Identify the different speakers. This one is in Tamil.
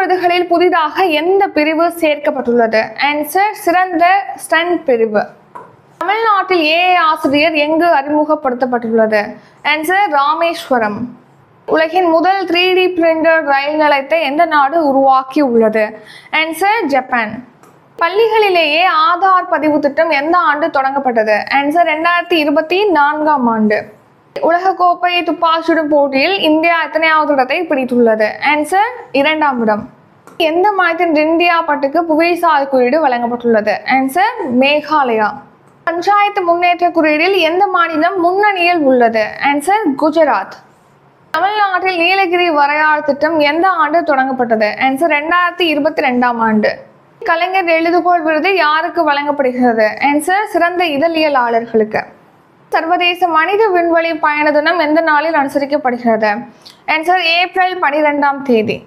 Speaker 1: விருதுகளில் புதிதாக எந்த பிரிவு சேர்க்கப்பட்டுள்ளது? ஆன்சர் சிறந்த ஸ்டண்ட் பிரிவு. தமிழ்நாட்டில் ஏஐ ஆசிரியர் எங்கு அறிமுகப்படுத்தப்பட்டுள்ளது? ஆன்சர் ராமேஸ்வரம். உலகின் முதல் 3D பிரிண்டர் ரயில் நிலையத்தை எந்த நாடு உருவாக்கி உள்ளது? Answer Japan. பள்ளிகளிலேயே ஆதார் பதிவு திட்டம் எந்த ஆண்டு தொடங்கப்பட்டது? ஆன்சர் 2024ஆம் ஆண்டு. உலகக்கோப்பை துப்பாக்கிச்சுடும் போட்டியில் இந்தியா எத்தனையாவது இடத்தை பிடித்துள்ளது? ஆன்சர் 2ஆம் இடம். எந்த மாநிலத்தின் இந்தியா பட்டுக்கு புவிசார் குறியீடு வழங்கப்பட்டுள்ளது? ஆன்சர் மேகாலயா. பஞ்சாயத்து முன்னேற்ற குறியீடில் எந்த மாநிலம் முன்னணியில் உள்ளது? ஆன்சர் குஜராத். தமிழ்நாட்டில் நீலகிரி வரையாறு திட்டம் எந்த ஆண்டு தொடங்கப்பட்டது? ஆன்சர் 2022ஆம் ஆண்டு. கலைஞர் எழுதுகோள் விருது யாருக்கு வழங்கப்படுகிறது? ஆன்சர் சிறந்த இதழியலாளர்களுக்கு. சர்வதேச மனித விண்வெளி பயண தினம் எந்த நாளில் அனுசரிக்கப்படுகிறது? ஆன்சர் ஏப்ரல் 12ஆம் தேதி.